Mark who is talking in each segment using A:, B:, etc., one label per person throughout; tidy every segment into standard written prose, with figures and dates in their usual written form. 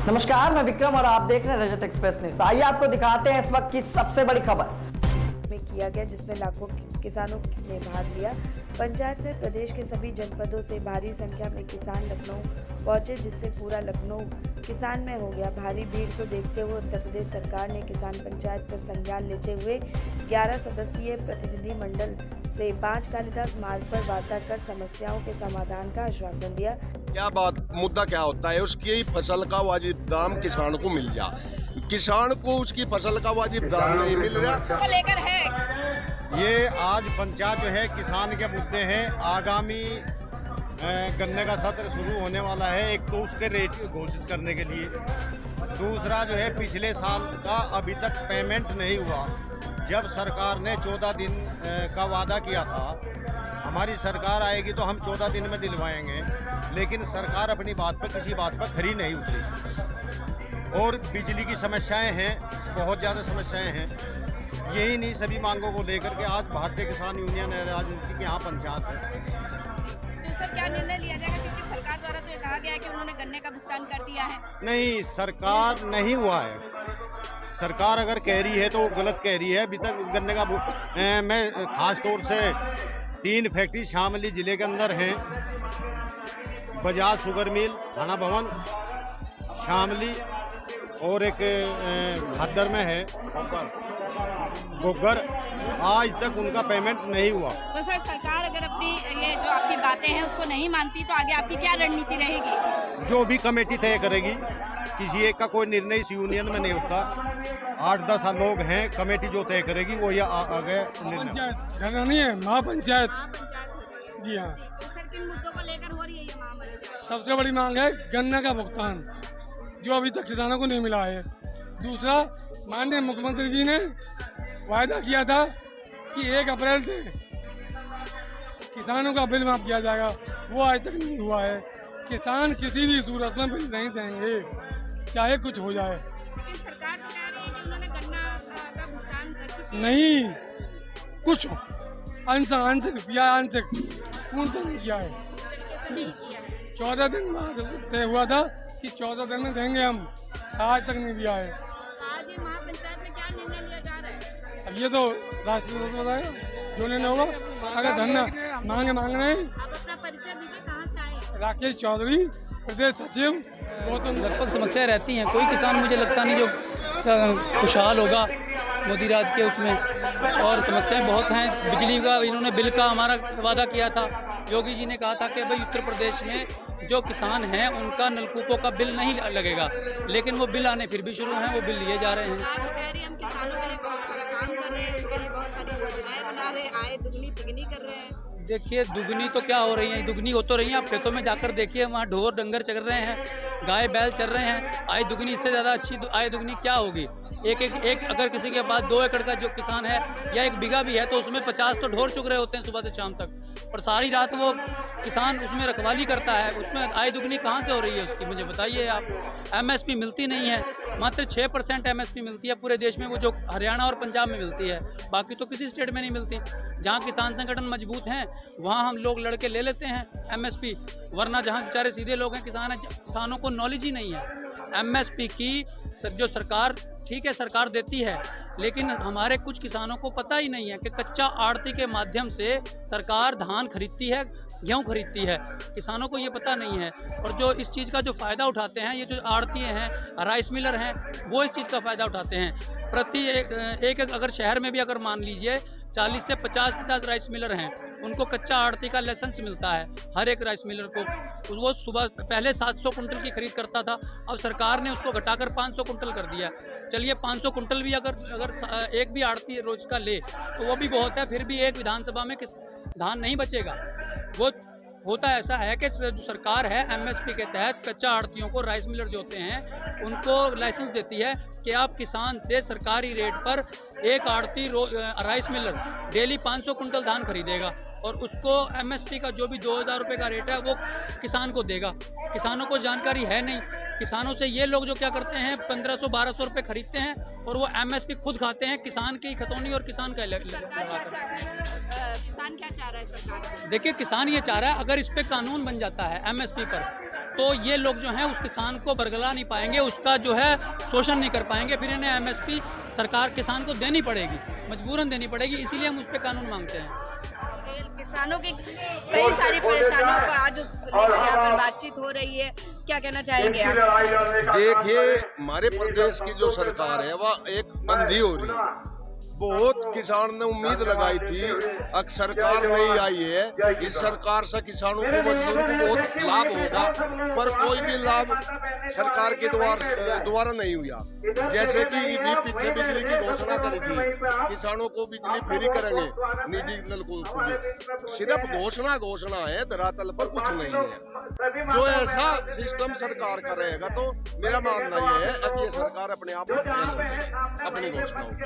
A: नमस्कार, मैं विक्रम और आप देख रहे हैं रजत एक्सप्रेस न्यूज। आइए आपको दिखाते हैं इस वक्त की सबसे बड़ी खबर
B: में किया गया, जिसमें लाखों किसानों ने भाग लिया। पंचायत में प्रदेश के सभी जनपदों से भारी संख्या में किसान लखनऊ पहुंचे, जिससे पूरा लखनऊ किसान में हो गया। भारी भीड़ को देखते हुए उत्तर प्रदेश सरकार ने किसान पंचायत का संज्ञान लेते हुए 11 सदस्यीय प्रतिनिधि मंडल से 5 कालिदास मार्ग पर वार्ता कर समस्याओं के समाधान का आश्वासन दिया।
C: क्या बात मुद्दा क्या होता है? उसकी फसल का वाजिब दाम किसान को मिल जाए। किसान को उसकी फसल का वाजिब दाम नहीं मिल रहा
D: लेकर है।
E: ये आज पंचायत जो है किसान के मुद्दे हैं। आगामी गन्ने का सत्र शुरू होने वाला है। एक तो उसके रेट घोषित करने के लिए, दूसरा जो है पिछले साल का अभी तक पेमेंट नहीं हुआ। जब सरकार ने 14 दिन का वादा किया था, हमारी सरकार आएगी तो हम 14 दिन में दिलवाएंगे, लेकिन सरकार अपनी बात पर किसी बात पर खरी नहीं उतरी। और बिजली की समस्याएं हैं, बहुत ज़्यादा समस्याएं हैं। यही नहीं, सभी मांगों को लेकर के आज भारतीय किसान यूनियन राजनीति के यहाँ पंचायत है।
D: तो सर क्या निर्णय लिया जाएगा, क्योंकि सरकार द्वारा तो ये कहा गया है कि उन्होंने गन्ने का भुगतान कर दिया है।
E: नहीं, सरकार नहीं हुआ है। सरकार अगर कह रही है तो गलत कह रही है। अभी तक गन्ने का मैं खास तौर से 3 फैक्ट्री शामली जिले के अंदर हैं। बजाज शुगर मिल, थाना भवन शामली, और एक भादर में है गोगर। आज तक उनका पेमेंट नहीं हुआ।
D: तो सर सरकार अगर अपनी ये जो आपकी बातें हैं उसको नहीं मानती तो आगे आपकी क्या रणनीति रहेगी?
E: जो भी कमेटी तय करेगी, किसी एक का कोई निर्णय इस यूनियन में नहीं होता। 8-10 लोग हैं, कमेटी जो तय करेगी वो ये आगे
F: निर्णय नहीं है। महापंचायत जी हाँ।
D: तो सर किन मुद्दों को लेकर हो रही है ये महापंचायत?
F: सबसे बड़ी मांग है गन्ने का भुगतान, जो अभी तक किसानों को नहीं मिला है। दूसरा, माननीय मुख्यमंत्री जी ने वायदा किया था कि 1 अप्रैल से किसानों का बिल माफ किया जाएगा, वो आज तक नहीं हुआ है। किसान किसी भी सूरत में बिल नहीं देंगे, चाहे कुछ हो जाए।
D: लेकिन सरकार तो कह रही है कि उन्होंने गन्ना का भुगतान कर चुकी है।
F: नहीं, कुछ आंशिक रुपया आंशिक पूर्ण नहीं किया है।
D: नहीं किया है।
F: 14 दिन बाद तय हुआ था कि 14 दिन में देंगे हम, आज तक नहीं दिया है।
D: तो आज ये महापंचायत में क्या निर्णय लिया जा रहा है?
F: अब ये तो राष्ट्रपति को बताएगा जो निर्णय होगा। अगर धरना मांग रहे हैं।
D: आप अपना परिचय दीजिए, कहाँ से आए हैं?
F: राकेश चौधरी, प्रदेश सचिव।
G: लगभग समस्याएं रहती हैं। कोई किसान मुझे लगता नहीं जो खुशहाल होगा मोदी राज के उसमें, और समस्याएं बहुत हैं। बिजली का इन्होंने बिल का हमारा वादा किया था। योगी जी ने कहा था कि भाई उत्तर प्रदेश में जो किसान हैं उनका नलकूपों का बिल नहीं लगेगा, लेकिन वो बिल आने फिर भी शुरू हैं, वो बिल लिए जा रहे हैं।
D: सरकार कह रही है हम किसानों के लिए बहुत सारा काम कर रहे हैं, उनके लिए बहुत सारी योजनाएं बना रहे हैं, आय दुगनी तिगनी कर रहे हैं।
G: देखिए, दुगनी तो क्या हो रही है, दुगनी हो तो रही है। आप खेतों में जाकर देखिए, वहाँ ढोर डंगर चल रहे हैं, गाय बैल चल रहे हैं। आय दुगनी, इससे ज़्यादा अच्छी आय दुगनी क्या होगी? एक अगर किसी के पास 2 एकड़ का जो किसान है या 1 बीघा भी है, तो उसमें 50 तो ढोर चुग रहे होते हैं सुबह से शाम तक, और सारी रात वो किसान उसमें रखवाली करता है। उसमें आय दुगनी कहाँ से हो रही है उसकी, मुझे बताइए आप। एमएसपी मिलती नहीं है, मात्र 6% एमएसपी मिलती है पूरे देश में, वो जो हरियाणा और पंजाब में मिलती है, बाकी तो किसी स्टेट में नहीं मिलती। जहाँ किसान संगठन मजबूत हैं वहाँ हम लोग लड़के ले लेते हैं एमएसपी, वरना जहाँ बेचारे सीधे लोग हैं किसान हैं, किसानों को नॉलेज ही नहीं है एमएसपी की। जो सरकार, ठीक है सरकार देती है, लेकिन हमारे कुछ किसानों को पता ही नहीं है कि कच्चा आड़ती के माध्यम से सरकार धान खरीदती है, गेहूं खरीदती है, किसानों को ये पता नहीं है। और जो इस चीज़ का जो फ़ायदा उठाते हैं, ये जो आड़ती हैं, राइस मिलर हैं, वो इस चीज़ का फ़ायदा उठाते हैं। प्रति एक अगर शहर में भी अगर मान लीजिए 40 से 50 राइस मिलर हैं, उनको कच्चा आड़ती का लाइसेंस मिलता है हर एक राइस मिलर को। वो सुबह पहले 700 कुंटल की खरीद करता था, अब सरकार ने उसको घटाकर 500 कुंटल कर दिया। चलिए 500 कुंटल भी अगर एक भी आड़ती रोज का ले तो वो भी बहुत है, फिर भी एक विधानसभा में धान नहीं बचेगा। वो होता ऐसा है कि जो सरकार है एमएसपी के तहत कच्चा आड़तियों को, राइस मिलर जो होते हैं उनको लाइसेंस देती है कि आप किसान से सरकारी रेट पर एक आड़ती राइस मिलर डेली 500 कुंटल धान खरीदेगा, और उसको एमएसपी का जो भी 2000 रुपये का रेट है वो किसान को देगा। किसानों को जानकारी है नहीं, किसानों से ये लोग जो क्या करते हैं 1500-1200 रुपये खरीदते हैं और वो MSP खुद खाते हैं, किसान की खतौनी और किसान का
D: सरकार क्या चाह रहा है? किसान क्या चाह रहा है सरकार?
G: देखिए किसान ये चाह रहा है अगर इस पे कानून बन जाता है MSP पर, तो ये लोग जो हैं उस किसान को बरगला नहीं पाएंगे, उसका जो है शोषण नहीं कर पाएंगे, फिर इन्हें MSP सरकार किसान को देनी पड़ेगी, मजबूरन देनी पड़ेगी, इसीलिए हम उस पर कानून मांगते हैं।
D: किसानों की कई सारी परेशानियों पर आज उस लेकर यहाँ पर बातचीत हो रही है, क्या कहना चाहेंगे आप?
C: देखिए हमारे प्रदेश की जो सरकार है वह एक अंधी हो रही है। बहुत किसान ने उम्मीद लगाई थी, अब सरकार नहीं आई है, इस सरकार से किसानों को मजदूरों को बहुत लाभ होगा, पर कोई भी लाभ सरकार के द्वारा नहीं हुआ। जैसे कि भी पीछे बिजली की घोषणा करी थी, किसानों को बिजली फ्री करेंगे, निजी नलकूप को भी, सिर्फ घोषणा है, धरातल पर कुछ नहीं है। जो ऐसा सिस्टम सरकार का रहेगा तो मेरा मानना ये है अब ये सरकार अपने आप अपनी घोषणाओं पे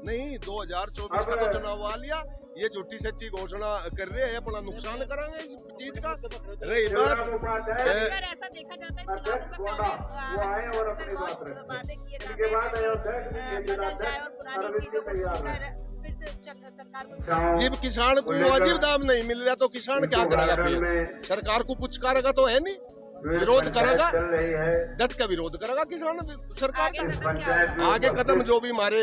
C: नहीं 2024 का तो चुनाव आ लिया, ये झूठी सच्ची घोषणा कर रहे हैं, अपना नुकसान कराएंगे इस चीज का। रही बात
D: ऐसा देखा जाता है चुनावों का पहले वादे किए जाते हैं, बदल जाए और पुरानी चीजों को
C: जब किसान को वाजिब दाम नहीं मिल रहा तो किसान क्या करेगा? फिर सरकार को पुचकारेगा तो है नहीं, विरोध करेगा, डट का विरोध करेगा किसान सरकार का। आगे कदम जो भी हमारे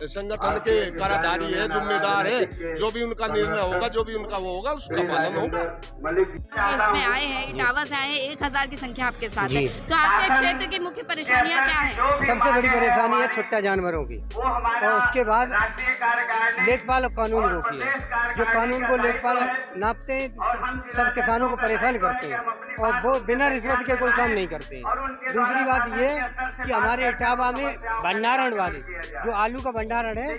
C: संगठन के काराधारी है, जिम्मेदार है, जो भी उनका निर्णय होगा, जो भी उनका वो होगा, उसका पालन होगा।
D: इसमें आए हैं, इटावा से आए हैं, 1000 की संख्या आपके साथ है, तो आपके क्षेत्र की मुख्य परेशानियां क्या है?
H: सबसे बड़ी परेशानी है छुट्टा जानवरों की, और उसके बाद लेखपाल और कानून रोकी है। जो कानून को लेखपाल नापते हैं, सब किसानों को परेशान करते हैं और वो बिना रिश्वत के कोई काम नहीं करते हैं। दूसरी बात ये कि हमारे इटावा में भंडारण वाले जो आलू का भंडारण है,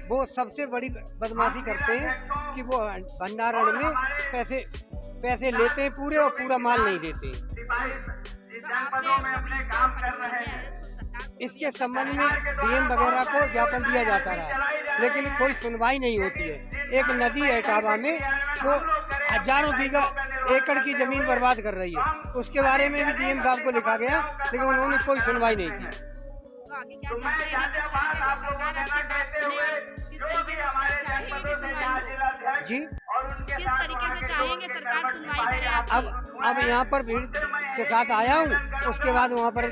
H: वो सबसे बड़ी बदमाशी करते हैं कि वो भंडारण में पैसे लेते हैं पूरे और पूरा माल नहीं देते। इसके संबंध में DM वगैरह को ज्ञापन दिया जाता रहा, लेकिन कोई सुनवाई नहीं होती है। एक नदी है इटावा में, वो हजारों बीघा एकड़ की जमीन बर्बाद कर रही है, उसके बारे में भी DM साहब को लिखा गया, लेकिन उन्होंने कोई सुनवाई नहीं की। जी
D: किस तरीके से चाहेंगे सरकार सुनवाई करे आपकी?
H: अब यहाँ पर भीड़ के साथ आया हूँ, उसके बाद वहाँ पर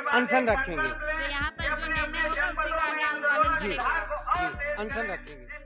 H: अनशन रखेंगे।
D: तो यहाँ पर जो निर्णय होगा उसके आगे हम पालन करेंगे।
H: अनशन रखेंगे।